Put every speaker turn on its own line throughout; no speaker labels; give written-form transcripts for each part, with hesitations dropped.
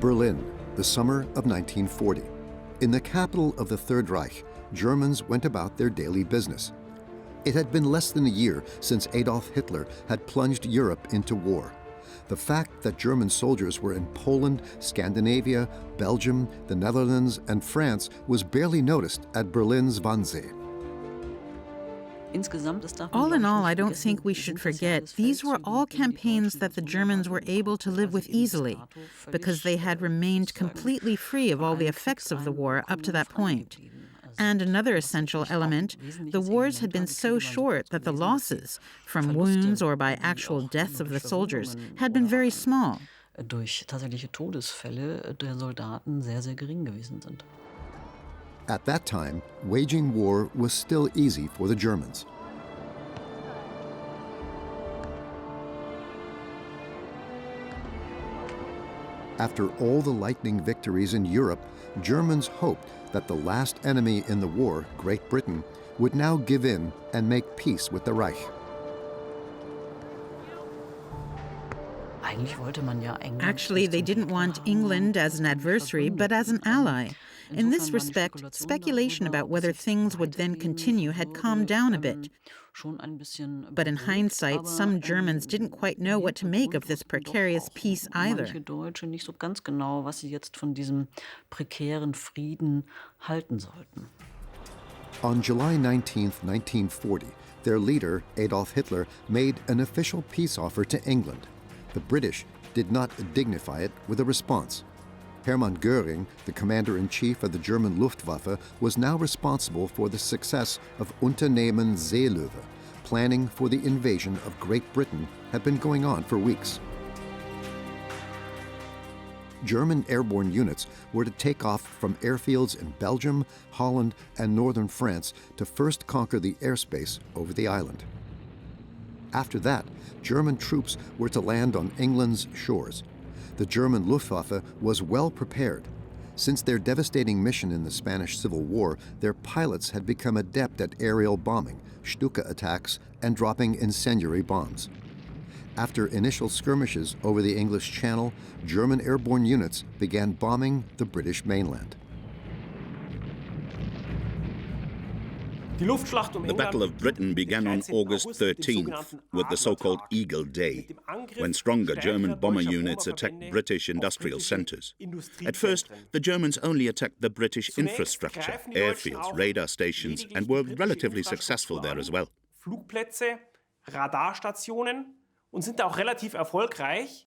Berlin, the summer of 1940. In the capital of the Third Reich, Germans went about their daily business. It had been less than a year since Adolf Hitler had plunged Europe into war. The fact that German soldiers were in Poland, Scandinavia, Belgium, the Netherlands, and France was barely noticed at Berlin's Wannsee.
All in all, I don't think we should forget these were all campaigns that the Germans were able to live with easily, because they had remained completely free of all the effects of the war up to that point. And another essential element, the wars had been so short that the losses, from wounds or by actual deaths of the soldiers, had been very small.
Durch tatsächliche Todesfälle der Soldaten sehr, sehr gering gewesen sind.
At that time, waging war was still easy for the Germans. After all the lightning victories in Europe, Germans hoped that the last enemy in the war, Great Britain, would now give in and make peace with the Reich.
Actually, they didn't want England as an adversary, but as an ally. In this respect, speculation about whether things would then continue had calmed down a bit. But in hindsight, some Germans didn't quite know what to make of this precarious peace either.
On July 19, 1940, their leader, Adolf Hitler, made an official peace offer to England. The British did not dignify it with a response. Hermann Göring, the commander-in-chief of the German Luftwaffe, was now responsible for the success of Unternehmen Seelöwe. Planning for the invasion of Great Britain had been going on for weeks. German airborne units were to take off from airfields in Belgium, Holland, and northern France to first conquer the airspace over the island. After that, German troops were to land on England's shores. The German Luftwaffe was well prepared. Since their devastating mission in the Spanish Civil War, their pilots had become adept at aerial bombing, Stuka attacks, and dropping incendiary bombs. After initial skirmishes over the English Channel, German airborne units began bombing the British mainland.
The Battle of Britain began on August 13th with the so-called Eagle Day, when stronger German bomber units attacked British industrial centers. At first, the Germans only attacked the British infrastructure, airfields, radar stations, and were relatively successful there as well.
Flugplätze, Radarstationen und sind auch relativ erfolgreich.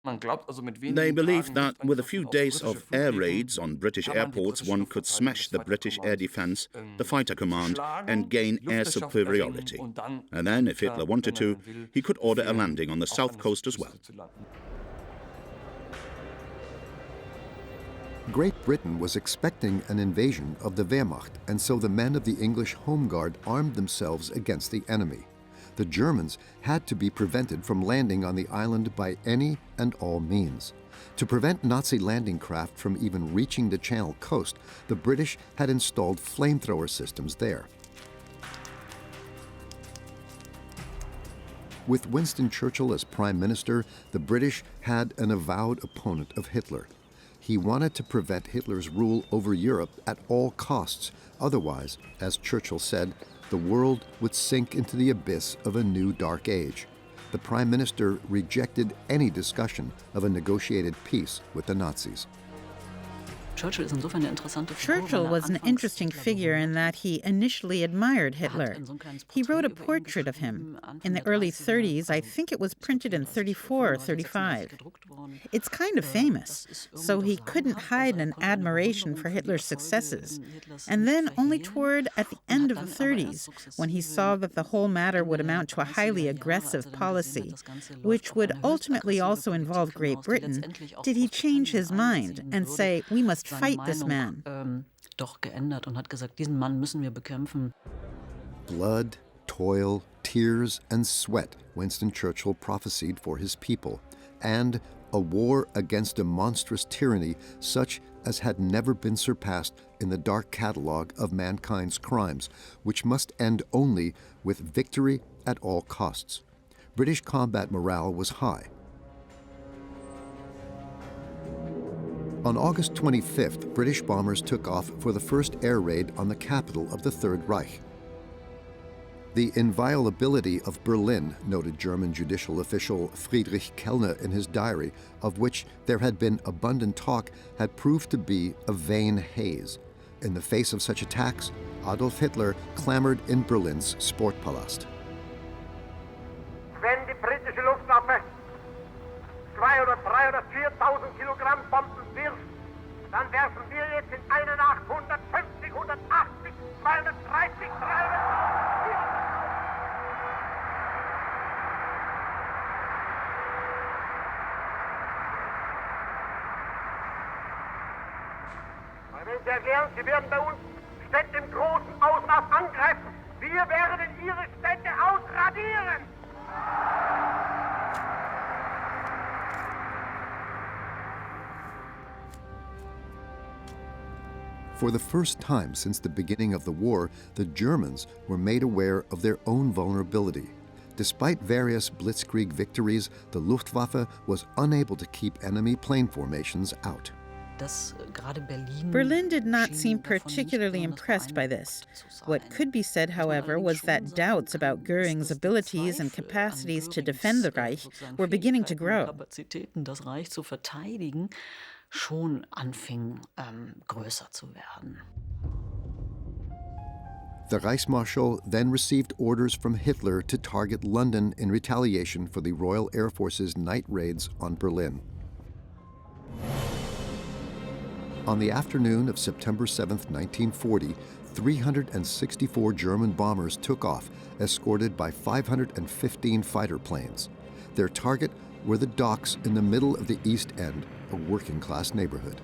They believed that with a few days of air raids on British airports, one could smash the British air defense, the fighter command, and gain air superiority. And then, if Hitler wanted to, he could order a landing on the south coast as well.
Great Britain was expecting an invasion of the Wehrmacht, and so the men of the English Home Guard armed themselves against the enemy. The Germans had to be prevented from landing on the island by any and all means. To prevent Nazi landing craft from even reaching the Channel coast, the British had installed flamethrower systems there. With Winston Churchill as Prime Minister, the British had an avowed opponent of Hitler. He wanted to prevent Hitler's rule over Europe at all costs. Otherwise, as Churchill said, the world would sink into the abyss of a new dark age. The Prime Minister rejected any discussion of a negotiated peace with the Nazis.
Churchill was an interesting figure in that he initially admired Hitler. He wrote a portrait of him. In the early 30s, I think it was printed in 34 or 35. It's kind of famous, so he couldn't hide an admiration for Hitler's successes. And then only toward at the end of the 30s, when he saw that the whole matter would amount to a highly aggressive policy, which would ultimately also involve Great Britain, did he change his mind and say, we must fight this man.
Blood, toil, tears, and sweat, Winston Churchill prophesied for his people, and a war against a monstrous tyranny such as had never been surpassed in the dark catalogue of mankind's crimes, which must end only with victory at all costs. British combat morale was high. On August 25th, British bombers took off for the first air raid on the capital of the Third Reich. The inviolability of Berlin, noted German judicial official Friedrich Kellner in his diary, of which there had been abundant talk, had proved to be a vain haze. In the face of such attacks, Adolf Hitler clamored in Berlin's Sportpalast.
Wenn die britische Luftwaffe 2 oder 3 oder 4.000 Kilogramm Bomben wirft, dann werfen wir jetzt in einer Nacht 150, 180, 230, 300... Wenn Sie erklären, Sie werden bei uns Städte im großen Ausmaß angreifen, wir werden Ihre Städte ausradieren!
For the first time since the beginning of the war, the Germans were made aware of their own vulnerability. Despite various blitzkrieg victories, the Luftwaffe was unable to keep enemy plane formations out.
Berlin did not seem particularly impressed by this. What could be said, however, was that doubts about Göring's abilities and capacities to defend the Reich were beginning to grow.
The Reichsmarschall then received orders from Hitler to target London in retaliation for the Royal Air Force's night raids on Berlin. On the afternoon of September 7, 1940, 364 German bombers took off, escorted by 515 fighter planes. Their target were the docks in the middle of the East End, a working-class neighborhood.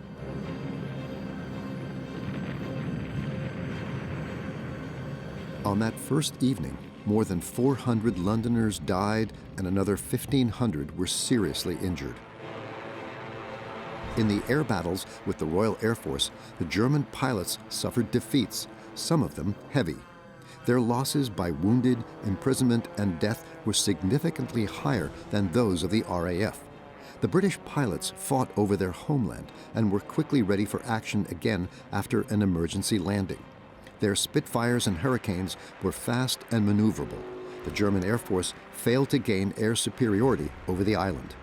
On that first evening, more than 400 Londoners died and another 1,500 were seriously injured. In the air battles with the Royal Air Force, the German pilots suffered defeats, some of them heavy. Their losses by wounded, imprisonment, and death were significantly higher than those of the RAF. The British pilots fought over their homeland and were quickly ready for action again after an emergency landing. Their Spitfires and Hurricanes were fast and maneuverable. The German Air Force failed to gain air superiority over the island.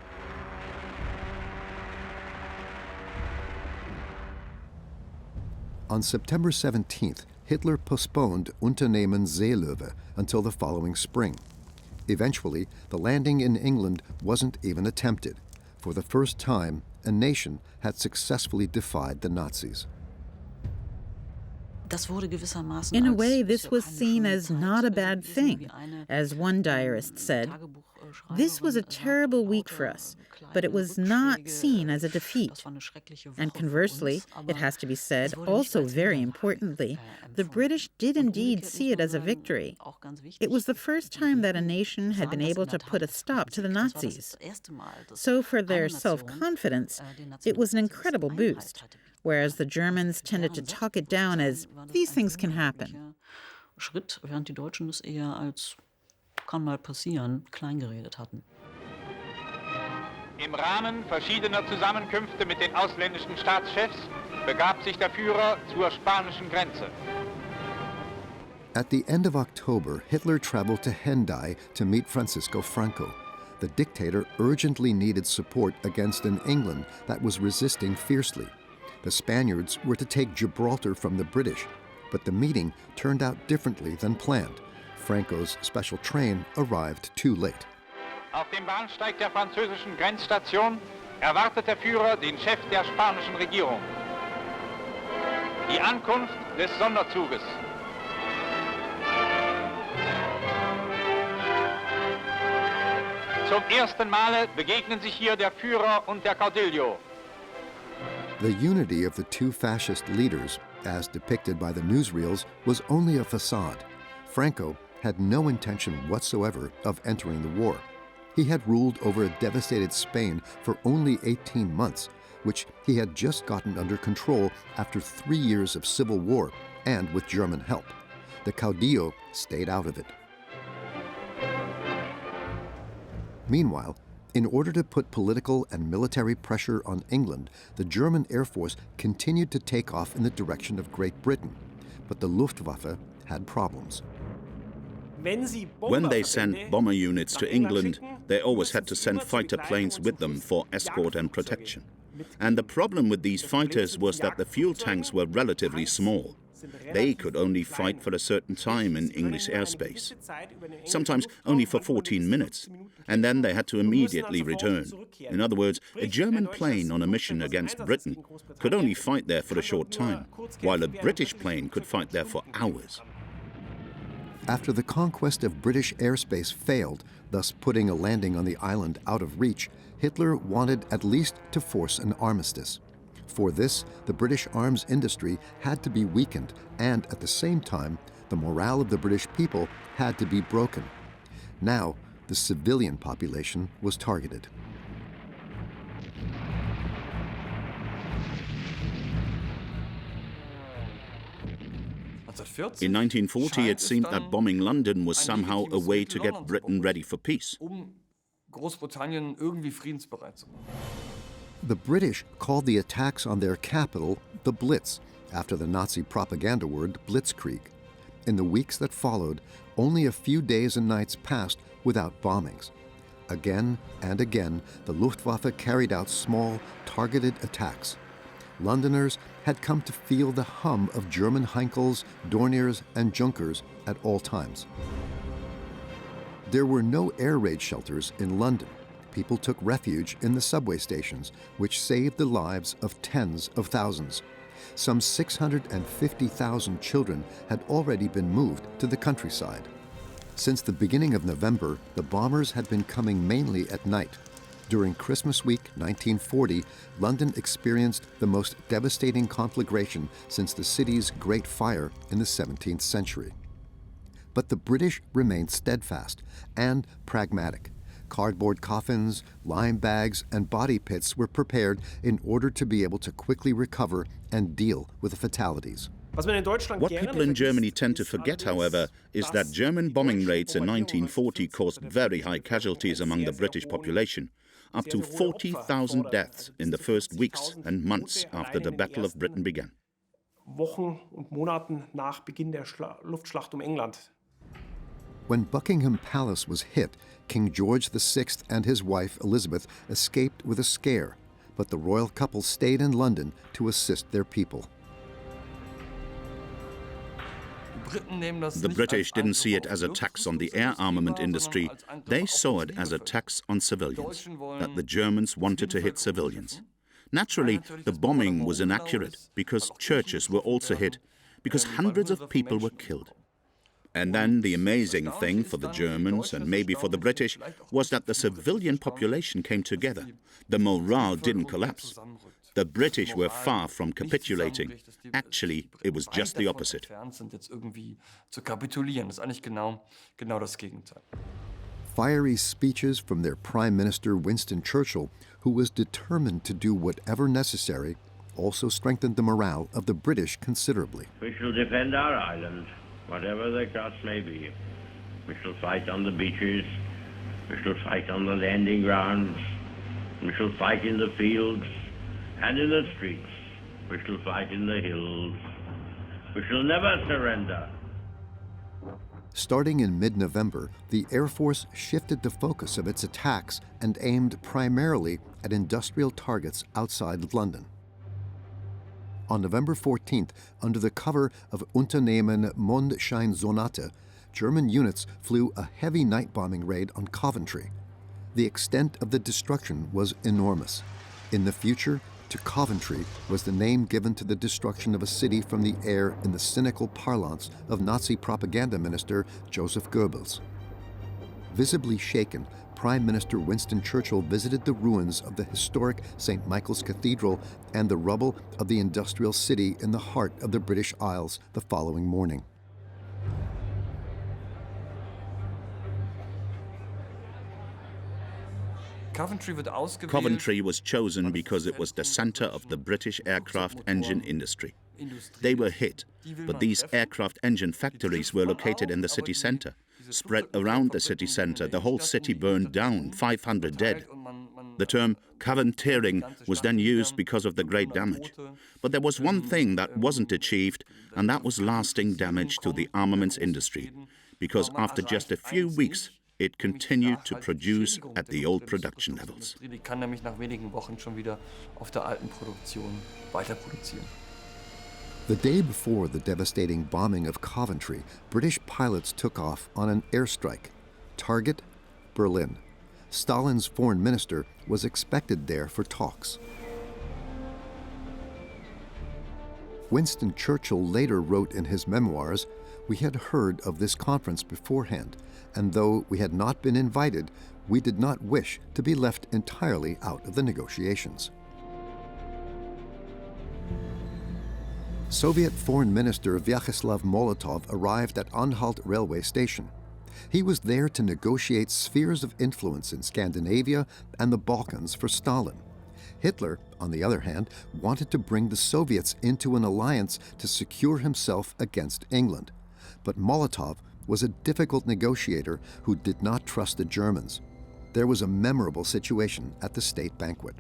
On September 17th, Hitler postponed Unternehmen Seelöwe until the following spring. Eventually, the landing in England wasn't even attempted. For the first time, a nation had successfully defied the Nazis.
In a way, this was seen as not a bad thing. As one diarist said, "This was a terrible week for us, but it was not seen as a defeat." And conversely, it has to be said, also very importantly, the British did indeed see it as a victory. It was the first time that a nation had been able to put a stop to the Nazis. So for their self-confidence, it was an incredible boost, whereas the Germans tended to talk it down as, these things can happen.
Während die Deutschen es eher als kann mal passieren, klein geredet hatten.
Im Rahmen verschiedener Zusammenkünfte mit den ausländischen Staatschefs begab sich der Führer zur spanischen Grenze.
At the end of October, Hitler traveled to Hendaye to meet Francisco Franco. The dictator urgently needed support against an England that was resisting fiercely. The Spaniards were to take Gibraltar from the British, but the meeting turned out differently than planned. Franco's special train arrived too late.
Auf dem Bahnsteig der französischen Grenzstation erwartet der Führer den Chef der spanischen Regierung. Die Ankunft des Sonderzuges. Zum ersten Male begegnen sich hier der Führer und der Caudillo.
The unity of the two fascist leaders, as depicted by the newsreels, was only a facade. Franco had no intention whatsoever of entering the war. He had ruled over a devastated Spain for only 18 months, which he had just gotten under control after 3 years of civil war and with German help. The Caudillo stayed out of it. Meanwhile, In order to put political and military pressure on England, the German Air Force continued to take off in the direction of Great Britain, but the Luftwaffe had problems.
When they sent bomber units to England, they always had to send fighter planes with them for escort and protection. And the problem with these fighters was that the fuel tanks were relatively small. They could only fight for a certain time in English airspace, sometimes only for 14 minutes, and then they had to immediately return. In other words, a German plane on a mission against Britain could only fight there for a short time, while a British plane could fight there for hours.
After the conquest of British airspace failed, thus putting a landing on the island out of reach, Hitler wanted at least to force an armistice. For this, the British arms industry had to be weakened, and at the same time, the morale of the British people had to be broken. Now, the civilian population was targeted.
In 1940, it seemed that bombing London was somehow a way to get Britain ready for peace.
The British called the attacks on their capital the Blitz, after the Nazi propaganda word blitzkrieg. In the weeks that followed, only a few days and nights passed without bombings. Again and again, the Luftwaffe carried out small, targeted attacks. Londoners had come to feel the hum of German Heinkels, Dorniers, and Junkers at all times. There were no air raid shelters in London. People took refuge in the subway stations, which saved the lives of tens of thousands. Some 650,000 children had already been moved to the countryside. Since the beginning of November, the bombers had been coming mainly at night. During Christmas week 1940, London experienced the most devastating conflagration since the city's Great Fire in the 17th century. But the British remained steadfast and pragmatic. Cardboard coffins, lime bags, and body pits were prepared in order to be able to quickly recover and deal with the fatalities.
What people in Germany tend to forget, however, is that German bombing raids in 1940 caused very high casualties among the British population, up to 40,000 deaths in the first weeks and months after the Battle of Britain began.
When Buckingham Palace was hit, King George VI and his wife Elizabeth escaped with a scare, but the royal couple stayed in London to assist their people.
The British didn't see it as a tax on the air armament industry. They saw it as a tax on civilians, that the Germans wanted to hit civilians. Naturally, the bombing was inaccurate because churches were also hit, because hundreds of people were killed. And then the amazing thing for the Germans, and maybe for the British, was that the civilian population came together. The morale didn't collapse. The British were far from capitulating. Actually, it was just the opposite.
Fiery speeches from their Prime Minister Winston Churchill, who was determined to do whatever necessary, also strengthened the morale of the British considerably.
We shall defend our island, whatever the cost may be. We shall fight on the beaches. We shall fight on the landing grounds. We shall fight in the fields and in the streets. We shall fight in the hills. We shall never surrender.
Starting in mid-November, the Air Force shifted the focus of its attacks and aimed primarily at industrial targets outside London. On November 14th, under the cover of Unternehmen Mondscheinsonate, German units flew a heavy night bombing raid on Coventry. The extent of the destruction was enormous. In the future, to Coventry was the name given to the destruction of a city from the air in the cynical parlance of Nazi propaganda minister Joseph Goebbels. Visibly shaken, Prime Minister Winston Churchill visited the ruins of the historic St. Michael's Cathedral and the rubble of the industrial city in the heart of the British Isles the following morning.
Coventry was chosen because it was the center of the British aircraft engine industry. They were hit, but these aircraft engine factories were located in the city center. Spread around the city center, the whole city burned down, 500 dead. The term Coventrying was then used because of the great damage. But there was one thing that wasn't achieved, and that was lasting damage to the armaments industry, because after just a few weeks, it continued to produce at the old production levels.
The day before the devastating bombing of Coventry, British pilots took off on an airstrike. Target, Berlin. Stalin's foreign minister was expected there for talks. Winston Churchill later wrote in his memoirs, "We had heard of this conference beforehand, and though we had not been invited, we did not wish to be left entirely out of the negotiations." Soviet Foreign Minister Vyacheslav Molotov arrived at Anhalt railway station. He was there to negotiate spheres of influence in Scandinavia and the Balkans for Stalin. Hitler, on the other hand, wanted to bring the Soviets into an alliance to secure himself against England. But Molotov was a difficult negotiator who did not trust the Germans. There was a memorable situation at the state banquet.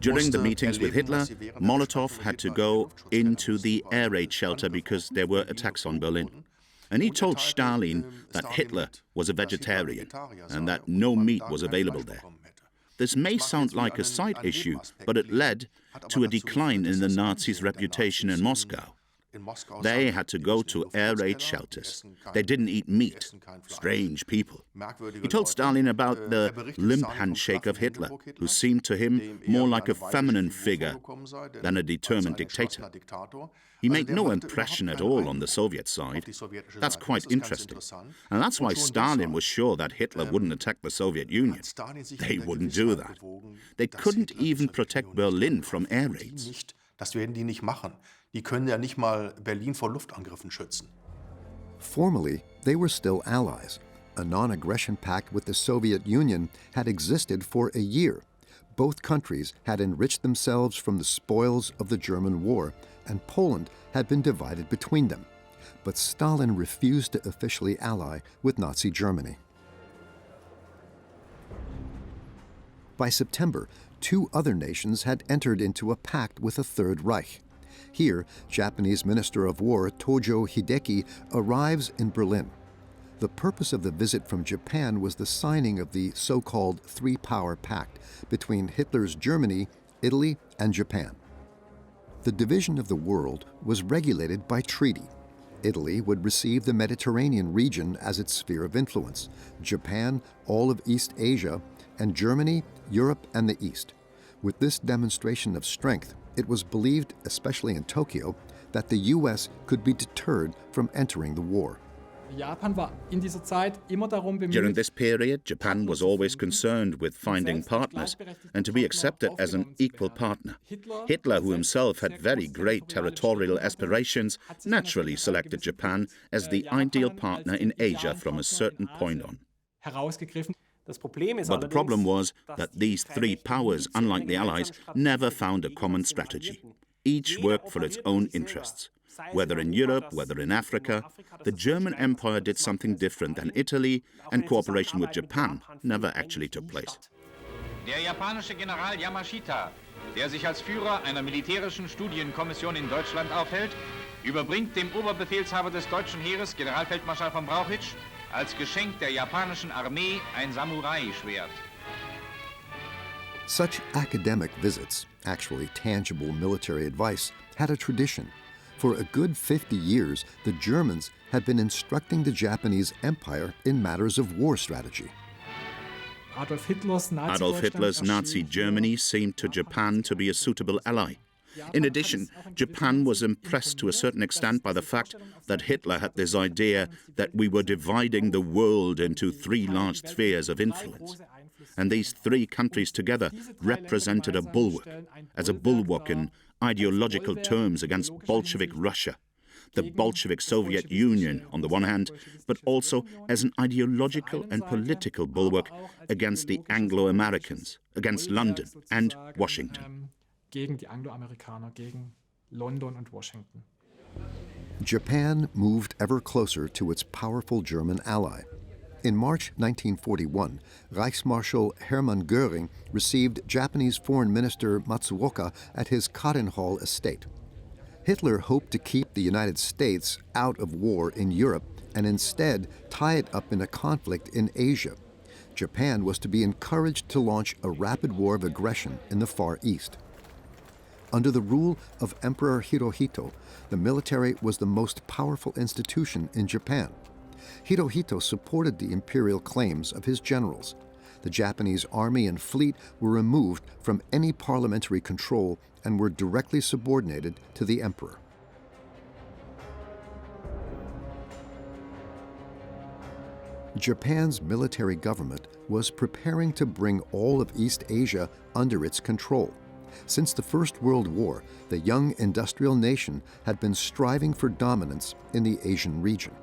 During the meetings with Hitler, Molotov had to go into the air raid shelter because there were attacks on Berlin. And he told Stalin that Hitler was a vegetarian and that no meat was available there. This may sound like a side issue, but it led to a decline in the Nazis' reputation in Moscow. They had to go to air raid shelters. They didn't eat meat. Strange people. He told Stalin about the limp handshake of Hitler, who seemed to him more like a feminine figure than a determined dictator. He made no impression at all on the Soviet side. That's quite interesting. And that's why Stalin was sure that Hitler wouldn't attack the Soviet Union. They wouldn't do that. They couldn't even protect Berlin from air raids.
Das werden die nicht machen. Die können ja nicht mal Berlin vor Luftangriffen schützen.
Formally, they were still allies. A non-aggression pact with the Soviet Union had existed for a year. Both countries had enriched themselves from the spoils of the German war, and Poland had been divided between them. But Stalin refused to officially ally with Nazi Germany. By September, two other nations had entered into a pact with the Third Reich. Here, Japanese Minister of War Tojo Hideki arrives in Berlin. The purpose of the visit from Japan was the signing of the so-called Three-Power Pact between Hitler's Germany, Italy, and Japan. The division of the world was regulated by treaty. Italy would receive the Mediterranean region as its sphere of influence, Japan, all of East Asia, and Germany, Europe, and the East. With this demonstration of strength, it was believed, especially in Tokyo, that the U.S. could be deterred from entering the war.
During this period, Japan was always concerned with finding partners and to be accepted as an equal partner. Hitler, who himself had very great territorial aspirations, naturally selected Japan as the ideal partner in Asia from a certain point on. But the problem was that these three powers, unlike the Allies, never found a common strategy. Each worked for its own interests. Whether in Europe, whether in Africa, the German Empire did something different than Italy, and cooperation with Japan never actually took place.
Der japanische General Yamashita, der sich als Führer einer militärischen Studienkommission in Deutschland aufhält, überbringt dem Oberbefehlshaber des deutschen Heeres, Generalfeldmarschall von Brauchitsch, als Geschenk der japanischen Armee ein Samurai-Schwert.
Such academic visits, actually tangible military advice, had a tradition. For a good 50 years, the Germans had been instructing the Japanese Empire in matters of war strategy.
Adolf Hitler's
Nazi Germany seemed to Japan to be a suitable ally. In addition, Japan was impressed to a certain extent by the fact that Hitler had this idea that we were dividing the world into three large spheres of influence. And these three countries together represented a bulwark in ideological terms against Bolshevik Russia, the Bolshevik Soviet Union on the one hand, but also as an ideological and political bulwark against the Anglo-Americans, against London and Washington.
Gegen die Anglo-Amerikaner, gegen London und Washington.
Japan moved ever closer to its powerful German ally. In March 1941, Reichsmarschall Hermann Göring received Japanese Foreign Minister Matsuoka at his Kadenhall estate. Hitler hoped to keep the United States out of war in Europe and instead tie it up in a conflict in Asia. Japan was to be encouraged to launch a rapid war of aggression in the Far East. Under the rule of Emperor Hirohito, the military was the most powerful institution in Japan. Hirohito supported the imperial claims of his generals. The Japanese army and fleet were removed from any parliamentary control and were directly subordinated to the emperor. Japan's military government was preparing to bring all of East Asia under its control. Since the First World War, the young industrial nation had been striving for dominance in the Asian region.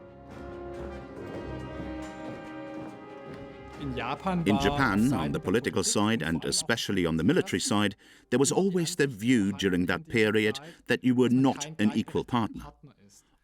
In Japan, on the political side and especially on the military side, there was always the view during that period that you were not an equal partner.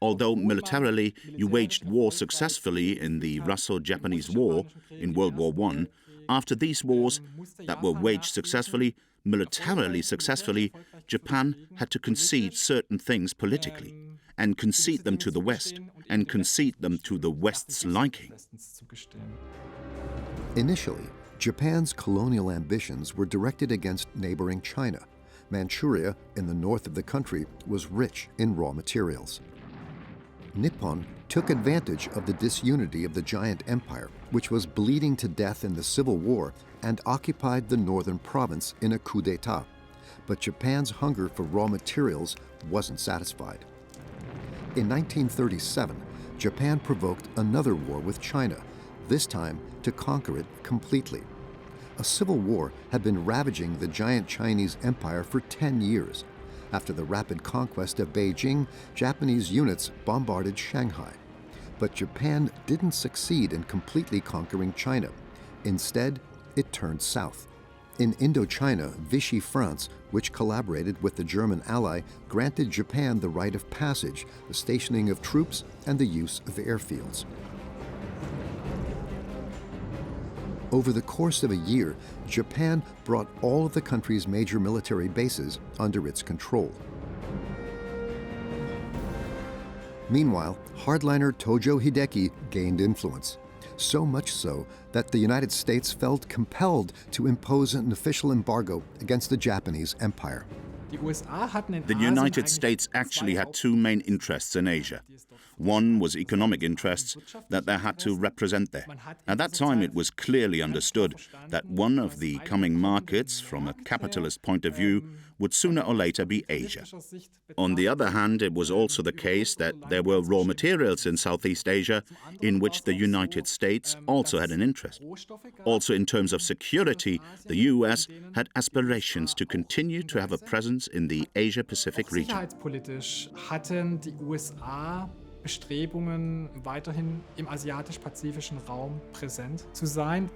Although militarily you waged war successfully in the Russo-Japanese War in World War I, after these wars that were waged successfully, militarily successfully, Japan had to concede certain things politically, and concede them to the West, and concede them to the West's liking.
Initially, Japan's colonial ambitions were directed against neighboring China. Manchuria, in the north of the country, was rich in raw materials. Nippon took advantage of the disunity of the giant empire, which was bleeding to death in the Civil War, and occupied the northern province in a coup d'etat. But Japan's hunger for raw materials wasn't satisfied. In 1937, Japan provoked another war with China, this time to conquer it completely. A civil war had been ravaging the giant Chinese empire for 10 years. After the rapid conquest of Beijing, Japanese units bombarded Shanghai. But Japan didn't succeed in completely conquering China. Instead, it turned south. In Indochina, Vichy France, which collaborated with the German ally, granted Japan the right of passage, the stationing of troops, and the use of airfields. Over the course of a year, Japan brought all of the country's major military bases under its control. Meanwhile, hardliner Tojo Hideki gained influence, so much so that the United States felt compelled to impose an official embargo against the Japanese empire.
The United States actually had two main interests in Asia. One was economic interests that they had to represent there. At that time, it was clearly understood that one of the coming markets, from a capitalist point of view, would sooner or later be Asia. On the other hand, it was also the case that there were raw materials in Southeast Asia in which the United States also had an interest. Also, in terms of security, the US had aspirations to continue to have a presence in the Asia-Pacific region.
Bestrebungen, weiterhin im asiatisch-pazifischen Raum präsent zu sein.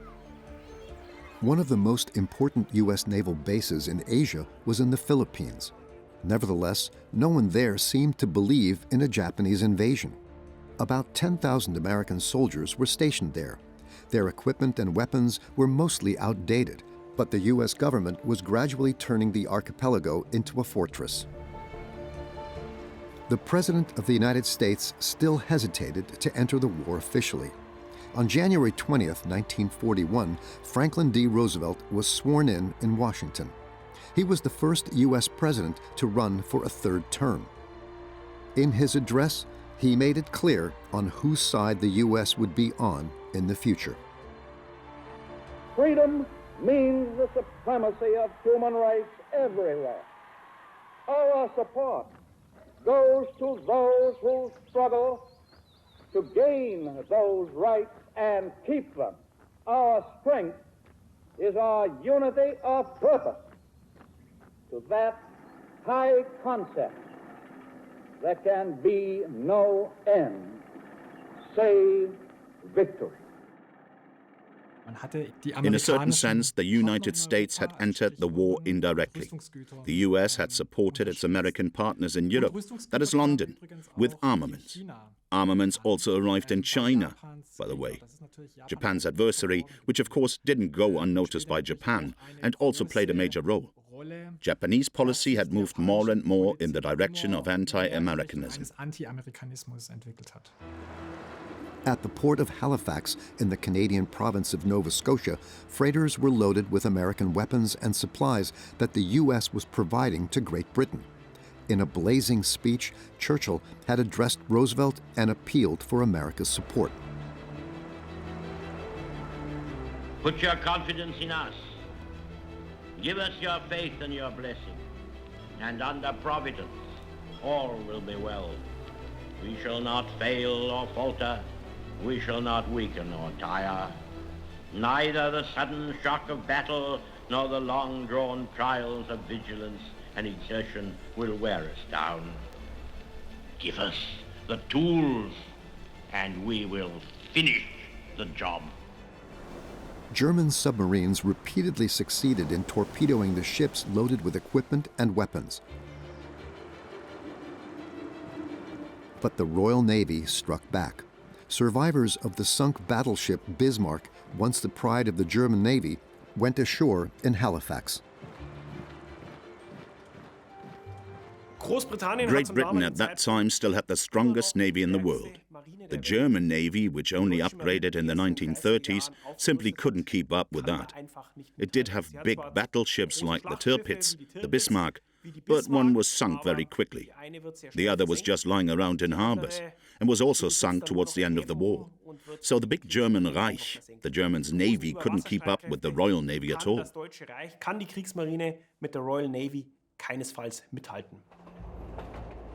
One of the most important U.S. naval bases in Asia was in the Philippines. Nevertheless, no one there seemed to believe in a Japanese invasion. About 10,000 American soldiers were stationed there. Their equipment and weapons were mostly outdated, but the U.S. government was gradually turning the archipelago into a fortress. The President of the United States still hesitated to enter the war officially. On January 20th, 1941, Franklin D. Roosevelt was sworn in Washington. He was the first U.S. president to run for a third term. In his address, he made it clear on whose side the U.S. would be on in the future.
Freedom means the supremacy of human rights everywhere. Our support goes to those who struggle to gain those rights and keep them. Our strength is our unity of purpose. To that high concept, there can be no end, save victory.
In a certain sense, the United States had entered the war indirectly. The US had supported its American partners in Europe, that is London, with armaments. Armaments also arrived in China, by the way. Japan's adversary, which of course didn't go unnoticed by Japan and also played a major role. Japanese policy had moved more and more in the direction of anti-Americanism.
At the port of Halifax in the Canadian province of Nova Scotia, freighters were loaded with American weapons and supplies that the U.S. was providing to Great Britain. In a blazing speech, Churchill had addressed Roosevelt and appealed for America's support.
Put your confidence in us. Give us your faith and your blessing. And under Providence, all will be well. We shall not fail or falter. We shall not weaken or tire. Neither the sudden shock of battle nor the long-drawn trials of vigilance and exertion will wear us down. Give us the tools, and we will finish the job.
German submarines repeatedly succeeded in torpedoing the ships loaded with equipment and weapons. But the Royal Navy struck back. Survivors of the sunk battleship Bismarck, once the pride of the German Navy, went ashore in Halifax.
Great Britain at that time still had the strongest navy in the world. The German Navy, which only upgraded in the 1930s, simply couldn't keep up with that. It did have big battleships like the Tirpitz, the Bismarck, but one was sunk very quickly. The other was just lying around in harbors and was also sunk towards the end of the war. So the big German Reich, the Germans' navy, couldn't keep up with the Royal Navy at all.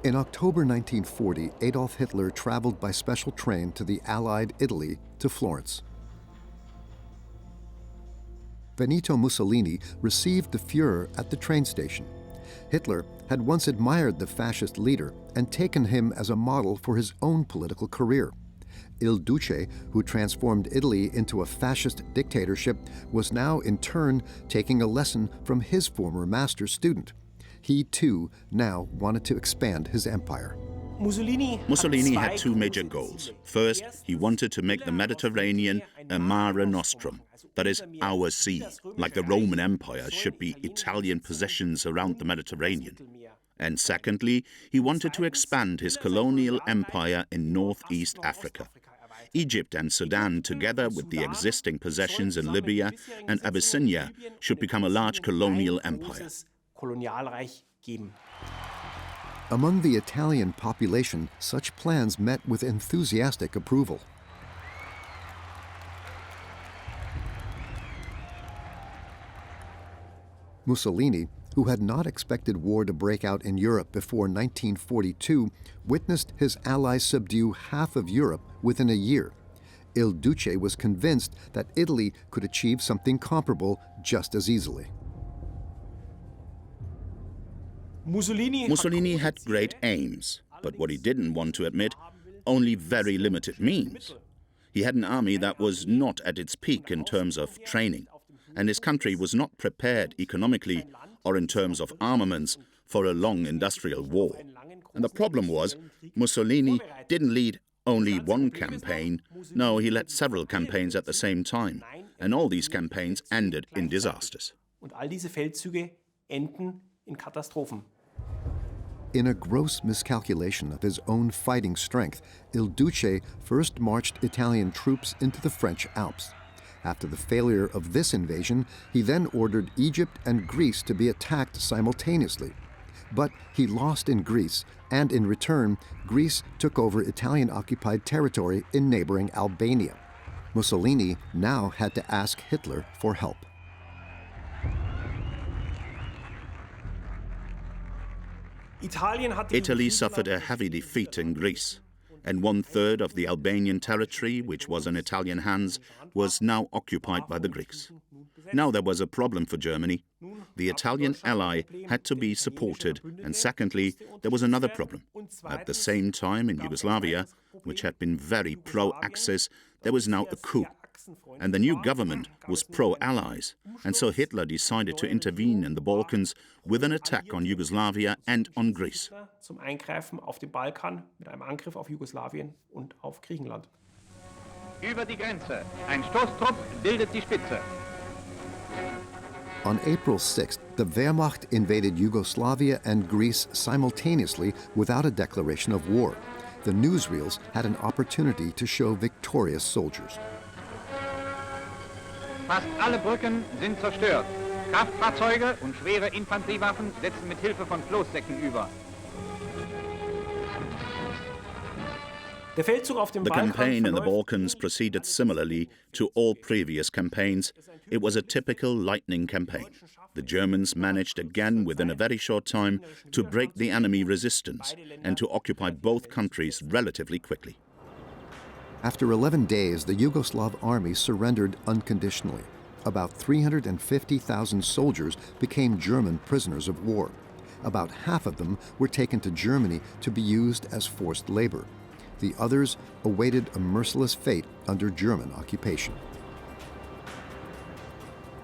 In October 1940, Adolf Hitler traveled by special train to the Allied Italy to Florence. Benito Mussolini received the Führer at the train station. Hitler had once admired the fascist leader and taken him as a model for his own political career. Il Duce, who transformed Italy into a fascist dictatorship, was now in turn taking a lesson from his former master student. He, too, now wanted to expand his empire.
Mussolini had two major goals. First, he wanted to make the Mediterranean a mare nostrum, that is, our sea, like the Roman Empire should be Italian possessions around the Mediterranean. And secondly, he wanted to expand his colonial empire in northeast Africa. Egypt and Sudan, together with the existing possessions in Libya and Abyssinia, should become a large colonial empire.
Among the Italian population, such plans met with enthusiastic approval. Mussolini, who had not expected war to break out in Europe before 1942, witnessed his allies subdue half of Europe within a year. Il Duce was convinced that Italy could achieve something comparable just as easily.
Mussolini had great aims, but what he didn't want to admit, only very limited means. He had an army that was not at its peak in terms of training, and his country was not prepared economically or in terms of armaments for a long industrial war. And the problem was, Mussolini didn't lead only one campaign. No, he led several campaigns at the same time, and all these campaigns ended in disasters.
In a gross miscalculation of his own fighting strength, Il Duce first marched Italian troops into the French Alps. After the failure of this invasion, he then ordered Egypt and Greece to be attacked simultaneously. But he lost in Greece, and in return, Greece took over Italian-occupied territory in neighboring Albania. Mussolini now had to ask Hitler for help.
Italy suffered a heavy defeat in Greece, and 1/3 of the Albanian territory, which was in Italian hands, was now occupied by the Greeks. Now there was a problem for Germany. The Italian ally had to be supported, and secondly, there was another problem. At the same time, in Yugoslavia, which had been very pro-Axis, there was now a coup, and the new government was pro-Allies, and so Hitler decided to intervene in the Balkans with an attack on Yugoslavia and on Greece.
Zum Eingreifen auf den Balkan mit einem Angriff auf Jugoslawien und auf Griechenland.
Über die Grenze. Ein Stoßtrupp bildet die Spitze.
On April 6th, the Wehrmacht invaded Yugoslavia and Greece simultaneously without a declaration of war. The newsreels had an opportunity to show victorious soldiers.
Fast alle Brücken sind zerstört. Kraftfahrzeuge und schwere Infanteriewaffen setzen mit Hilfe von Floßsäcken über.
The campaign in the Balkans proceeded similarly to all previous campaigns. It was a typical lightning campaign. The Germans managed again within a very short time to break the enemy resistance and to occupy both countries relatively quickly.
After 11 days, the Yugoslav army surrendered unconditionally. About 350,000 soldiers became German prisoners of war. About half of them were taken to Germany to be used as forced labor. The others awaited a merciless fate under German occupation.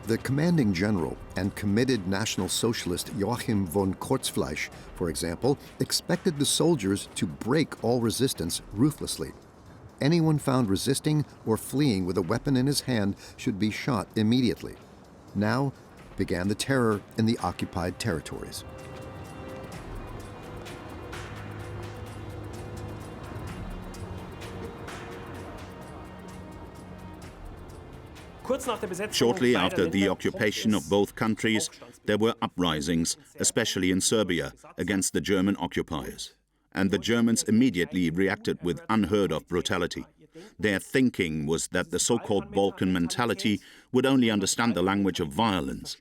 The commanding general and committed National Socialist Joachim von Kurzfleisch, for example, expected the soldiers to break all resistance ruthlessly. Anyone found resisting or fleeing with a weapon in his hand should be shot immediately. Now began the terror in the occupied territories.
Shortly after the occupation of both countries, there were uprisings, especially in Serbia, against the German occupiers. And the Germans immediately reacted with unheard-of brutality. Their thinking was that the so-called Balkan mentality would only understand the language of violence.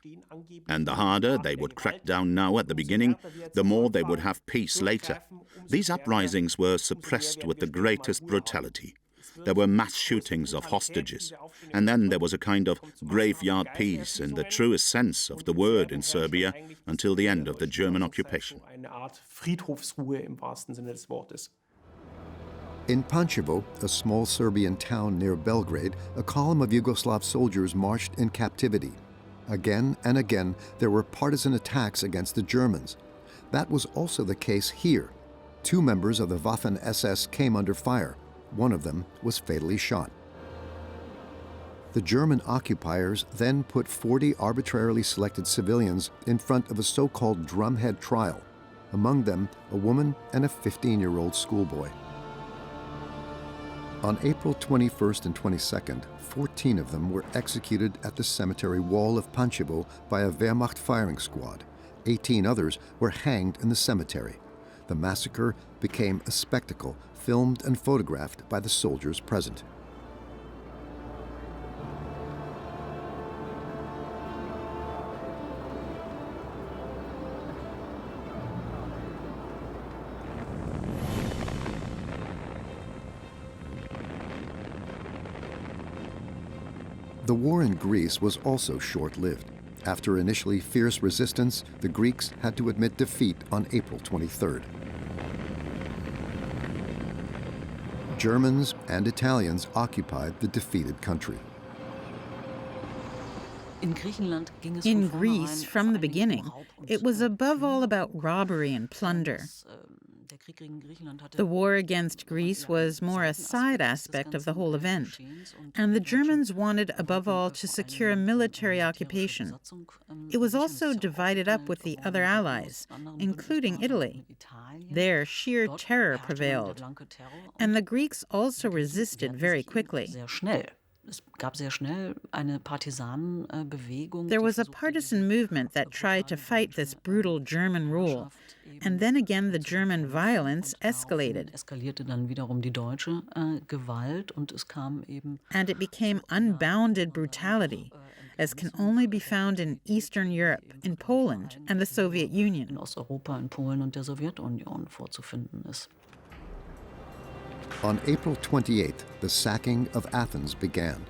And the harder they would crack down now at the beginning, the more they would have peace later. These uprisings were suppressed with the greatest brutality. There were mass shootings of hostages, and then there was a kind of graveyard peace in the truest sense of the word in Serbia until the end of the German occupation.
In Pančevo, a small Serbian town near Belgrade, a column of Yugoslav soldiers marched in captivity. Again and again, there were partisan attacks against the Germans. That was also the case here. 2 members of the Waffen-SS came under fire. One of them was fatally shot. The German occupiers then put 40 arbitrarily selected civilians in front of a so-called drumhead trial, among them a woman and a 15-year-old schoolboy. On April 21st and 22nd, 14 of them were executed at the cemetery wall of Pančevo by a Wehrmacht firing squad. 18 others were hanged in the cemetery. The massacre became a spectacle filmed and photographed by the soldiers present. The war in Greece was also short-lived. After initially fierce resistance, the Greeks had to admit defeat on April 23rd. Germans and Italians occupied the defeated country.
In Greece, from the beginning, it was above all about robbery and plunder. The war against Greece was more a side aspect of the whole event, and the Germans wanted above all to secure a military occupation. It was also divided up with the other allies, including Italy. There, sheer terror prevailed, and the Greeks also resisted very quickly. There was a partisan movement that tried to fight this brutal German rule, and then again the German violence escalated. And it became unbounded brutality, as can only be found in Eastern Europe, in Poland and the Soviet Union.
On April 28th, the sacking of Athens began.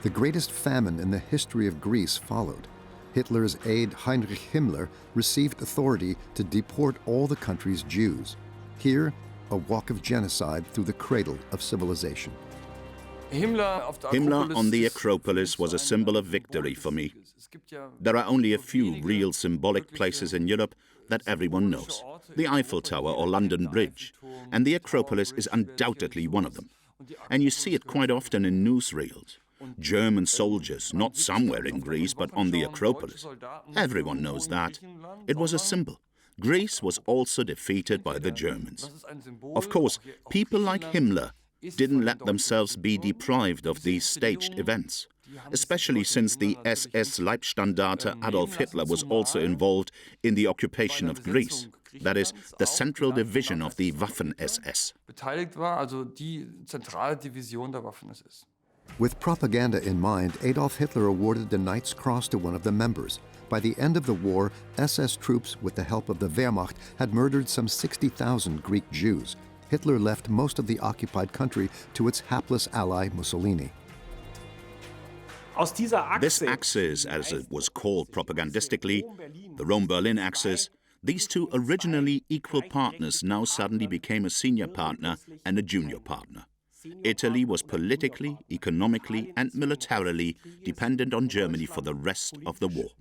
The greatest famine in the history of Greece followed. Hitler's aide Heinrich Himmler received authority to deport all the country's Jews. Here, a walk of genocide through the cradle of civilization.
Himmler on the Acropolis was a symbol of victory for me. There are only a few real symbolic places in Europe that everyone knows: the Eiffel Tower or London Bridge, and the Acropolis is undoubtedly one of them. And you see it quite often in newsreels. German soldiers, not somewhere in Greece, but on the Acropolis. Everyone knows that. It was a symbol. Greece was also defeated by the Germans. Of course, people like Himmler didn't let themselves be deprived of these staged events, especially since the SS Leibstandarte Adolf Hitler was also involved in the occupation of Greece, that is, the central division of the Waffen-SS.
With propaganda in mind, Adolf Hitler awarded the Knight's Cross to one of the members. By the end of the war, SS troops, with the help of the Wehrmacht, had murdered some 60,000 Greek Jews. Hitler left most of the occupied country to its hapless ally Mussolini.
This axis, as it was called propagandistically, the Rome-Berlin axis, these two originally equal partners now suddenly became a senior partner and a junior partner. Italy was politically, economically, and militarily dependent on Germany for the rest of the war.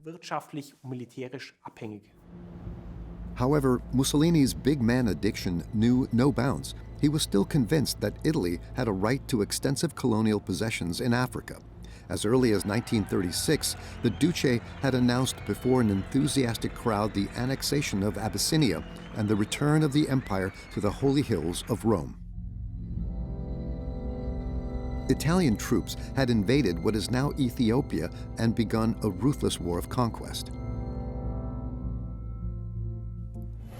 However, Mussolini's big man addiction knew no bounds. He was still convinced that Italy had a right to extensive colonial possessions in Africa. As early as 1936, the Duce had announced before an enthusiastic crowd the annexation of Abyssinia and the return of the empire to the holy hills of Rome. Italian troops had invaded what is now Ethiopia and begun a ruthless war of conquest.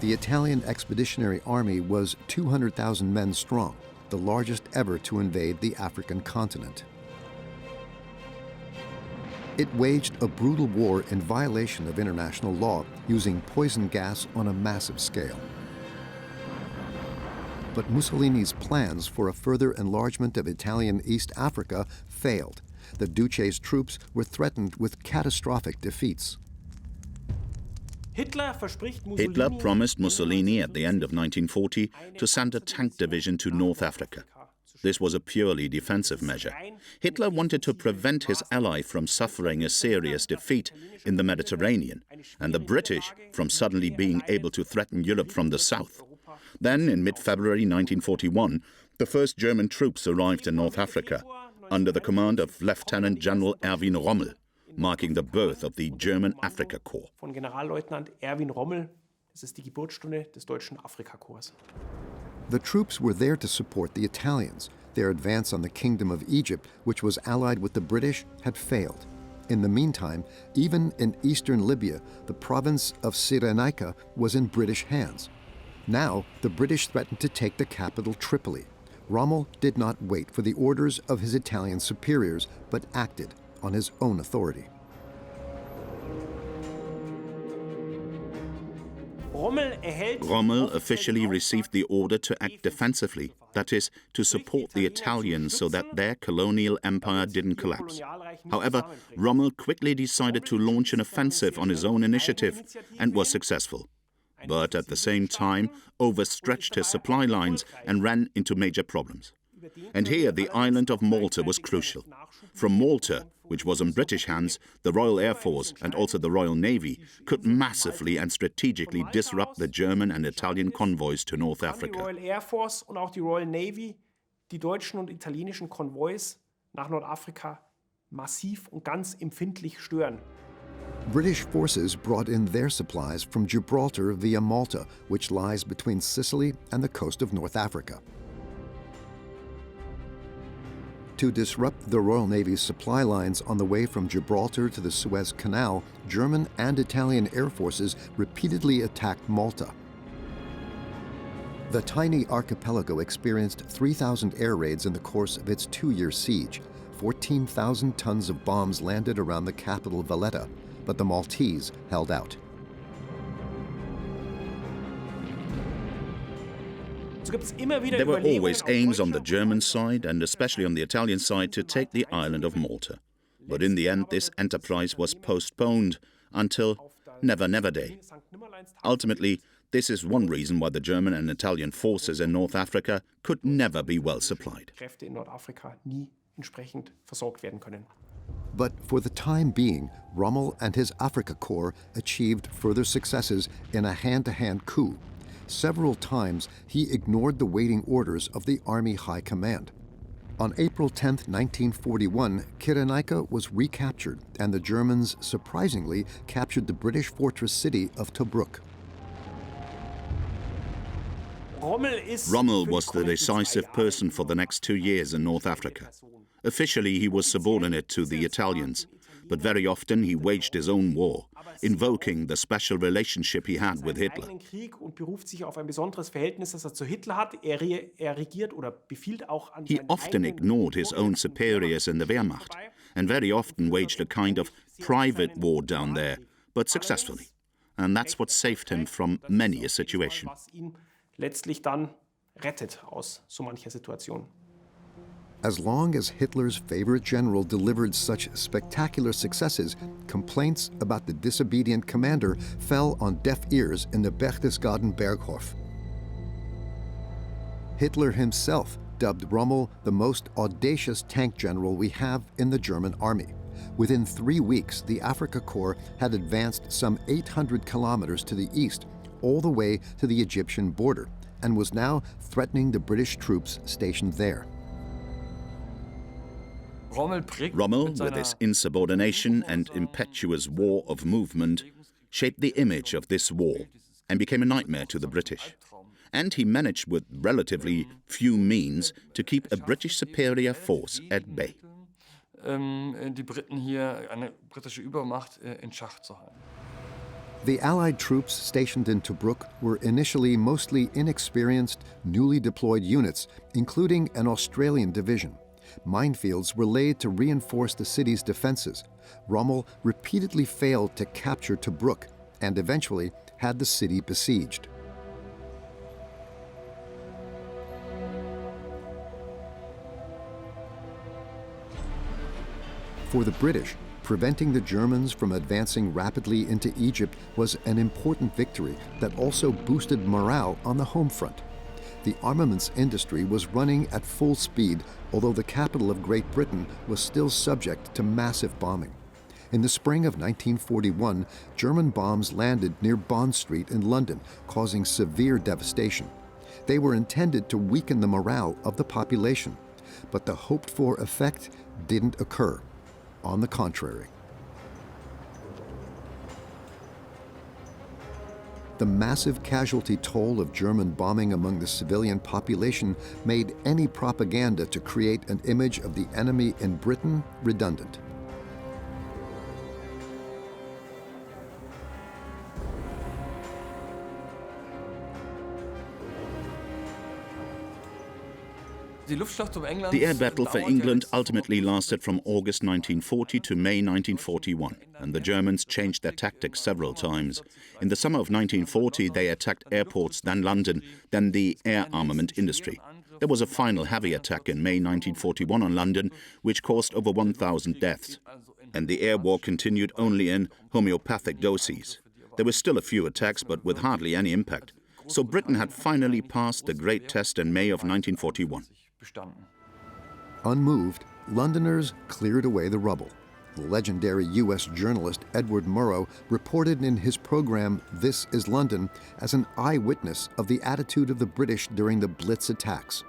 The Italian Expeditionary Army was 200,000 men strong, the largest ever to invade the African continent. It waged a brutal war in violation of international law, using poison gas on a massive scale. But Mussolini's plans for a further enlargement of Italian East Africa failed. The Duce's troops were threatened with catastrophic defeats.
Hitler promised Mussolini at the end of 1940 to send a tank division to North Africa. This was a purely defensive measure. Hitler wanted to prevent his ally from suffering a serious defeat in the Mediterranean, and the British from suddenly being able to threaten Europe from the south. Then, in mid-February 1941, the first German troops arrived in North Africa under the command of Lieutenant General Erwin Rommel, marking the birth of the German Afrika Korps.
Von Generalleutnant Erwin Rommel, das ist die Geburtsstunde des deutschen Afrikakorps.
The troops were there to support the Italians. Their advance on the Kingdom of Egypt, which was allied with the British, had failed. In the meantime, even in eastern Libya, the province of Cyrenaica was in British hands. Now, the British threatened to take the capital, Tripoli. Rommel did not wait for the orders of his Italian superiors, but acted on his own authority.
Rommel officially received the order to act defensively, that is, to support the Italians so that their colonial empire didn't collapse. However, Rommel quickly decided to launch an offensive on his own initiative and was successful, but at the same time overstretched his supply lines and ran into major problems. And here the island of Malta was crucial. From Malta, which was in British hands, the Royal Air Force and also the Royal Navy could massively and strategically disrupt the German and Italian convoys to North Africa.
Die Royal Air Force und auch die Royal Navy, die deutschen und italienischen Konvois nach Nordafrika massiv und ganz empfindlich stören.
British forces brought in their supplies from Gibraltar via Malta, which lies between Sicily and the coast of North Africa. To disrupt the Royal Navy's supply lines on the way from Gibraltar to the Suez Canal, German and Italian air forces repeatedly attacked Malta. The tiny archipelago experienced 3,000 air raids in the course of its 2-year siege. 14,000 tons of bombs landed around the capital Valletta, but the Maltese held out.
There were always aims on the German side, and especially on the Italian side, to take the island of Malta. But in the end, this enterprise was postponed until Never Never Day. Ultimately, this is one reason why the German and Italian forces in North Africa could never be well supplied.
Kräfte in Nordafrika nie entsprechend versorgt werden können.
But for the time being, Rommel and his Afrika Korps achieved further successes in a hand-to-hand coup. Several times he ignored the waiting orders of the Army High Command. On April 10, 1941, Cyrenaica was recaptured, and the Germans surprisingly captured the British fortress city of Tobruk.
Rommel was the decisive person for the next 2 years in North Africa. Officially, he was subordinate to the Italians, but very often he waged his own war, invoking the special relationship he had with Hitler. He often ignored his own superiors in the Wehrmacht, and very often waged a kind of private war down there, but successfully. And that's what saved him from many a situation.
Letztlich dann rettet aus so mancher Situation.
As long as Hitler's favorite general delivered such spectacular successes, complaints about the disobedient commander fell on deaf ears in the Berchtesgaden Berghof. Hitler himself dubbed Rommel the most audacious tank general we have in the German army. Within 3 weeks, the Afrika Korps had advanced some 800 kilometers to the east, all the way to the Egyptian border, and was now threatening the British troops stationed there.
Rommel, with his insubordination and impetuous war of movement, shaped the image of this war and became a nightmare to the British. And he managed with relatively few means to keep a British superior force at bay.
Die Briten hier eine britische Übermacht in Schach zu halten.
The Allied troops stationed in Tobruk were initially mostly inexperienced, newly deployed units, including an Australian division. Minefields were laid to reinforce the city's defenses. Rommel repeatedly failed to capture Tobruk and eventually had the city besieged. For the British, preventing the Germans from advancing rapidly into Egypt was an important victory that also boosted morale on the home front. The armaments industry was running at full speed, although the capital of Great Britain was still subject to massive bombing. In the spring of 1941, German bombs landed near Bond Street in London, causing severe devastation. They were intended to weaken the morale of the population, but the hoped-for effect didn't occur. On the contrary. The massive casualty toll of German bombing among the civilian population made any propaganda to create an image of the enemy in Britain redundant.
The air battle for England ultimately lasted from August 1940 to May 1941, and the Germans changed their tactics several times. In the summer of 1940, they attacked airports, then London, then the air armament industry. There was a final heavy attack in May 1941 on London, which caused over 1,000 deaths. And the air war continued only in homeopathic doses. There were still a few attacks, but with hardly any impact. So Britain had finally passed the great test in May of 1941.
Unmoved, Londoners cleared away the rubble. The legendary U.S. journalist Edward Murrow reported in his program This is London as an eyewitness of the attitude of the British during the Blitz attacks.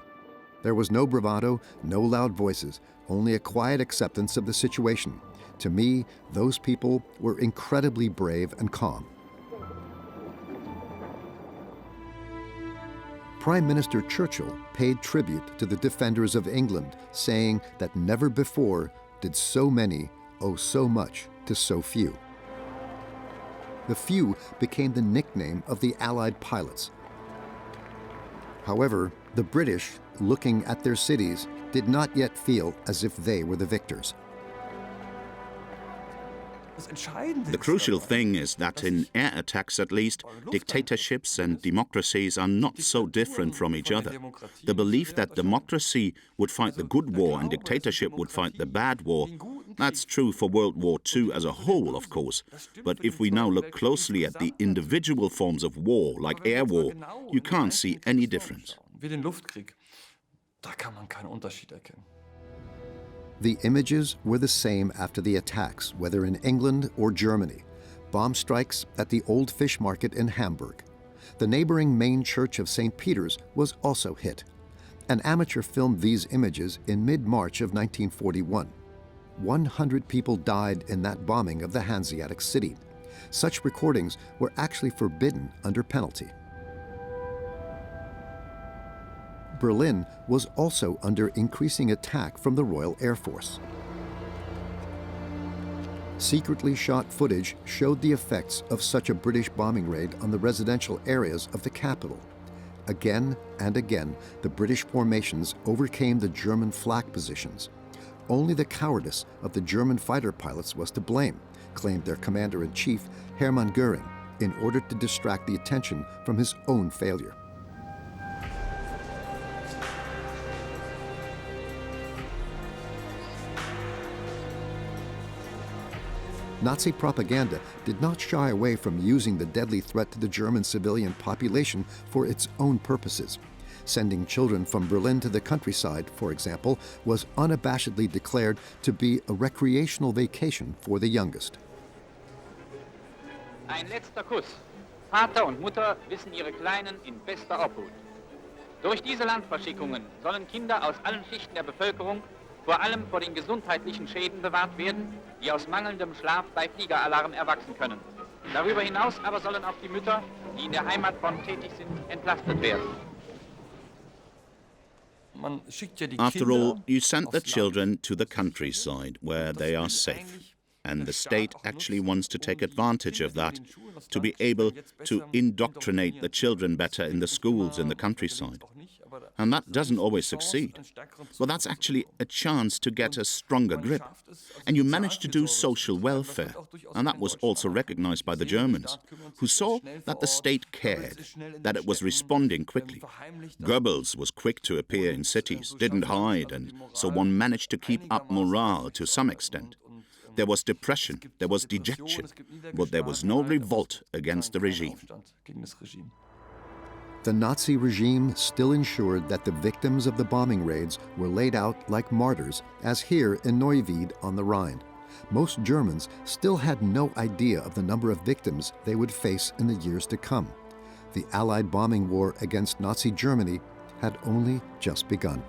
There was no bravado, no loud voices, only a quiet acceptance of the situation. To me, those people were incredibly brave and calm. Prime Minister Churchill paid tribute to the defenders of England, saying that never before did so many owe so much to so few. The few became the nickname of the Allied pilots. However, the British, looking at their cities, did not yet feel as if they were the victors.
The crucial thing is that in air attacks at least, dictatorships and democracies are not so different from each other. The belief that democracy would fight the good war and dictatorship would fight the bad war, that's true for World War II as a whole, of course. But if we now look closely at the individual forms of war, like air war, you can't see any difference.
The images were the same after the attacks, whether in England or Germany. Bomb strikes at the Old Fish Market in Hamburg. The neighboring main church of St. Peter's was also hit. An amateur filmed these images in mid-March of 1941. 100 people died in that bombing of the Hanseatic city. Such recordings were actually forbidden under penalty. Berlin was also under increasing attack from the Royal Air Force. Secretly shot footage showed the effects of such a British bombing raid on the residential areas of the capital. Again and again, the British formations overcame the German flak positions. Only the cowardice of the German fighter pilots was to blame, claimed their commander-in-chief, Hermann Göring, in order to distract the attention from his own failure. Nazi propaganda did not shy away from using the deadly threat to the German civilian population for its own purposes. Sending children from Berlin to the countryside, for example, was unabashedly declared to be a recreational vacation for the youngest.
Ein letzter Kuss. Vater und Mutter wissen ihre Kleinen in bester Obhut. Durch diese Landverschickungen sollen Kinder aus allen Schichten der Bevölkerung vor allem vor den gesundheitlichen Schäden bewahrt werden, die aus mangelndem Schlaf bei Fliegeralarm erwachsen können. Darüber hinaus aber sollen auch die Mütter, die in der Heimatfront tätig sind, entlastet werden.
After all, you sent the children to the countryside where they are safe. And the state actually wants to take advantage of that, to be able to indoctrinate the children better in the schools in the countryside. And that doesn't always succeed. Well, that's actually a chance to get a stronger grip. And you managed to do social welfare. And that was also recognized by the Germans, who saw that the state cared, that it was responding quickly. Goebbels was quick to appear in cities, didn't hide, and so one managed to keep up morale to some extent. There was depression, there was dejection, but there was no revolt against the regime.
The Nazi regime still ensured that the victims of the bombing raids were laid out like martyrs, as here in Neuwied on the Rhine. Most Germans still had no idea of the number of victims they would face in the years to come. The Allied bombing war against Nazi Germany had only just begun.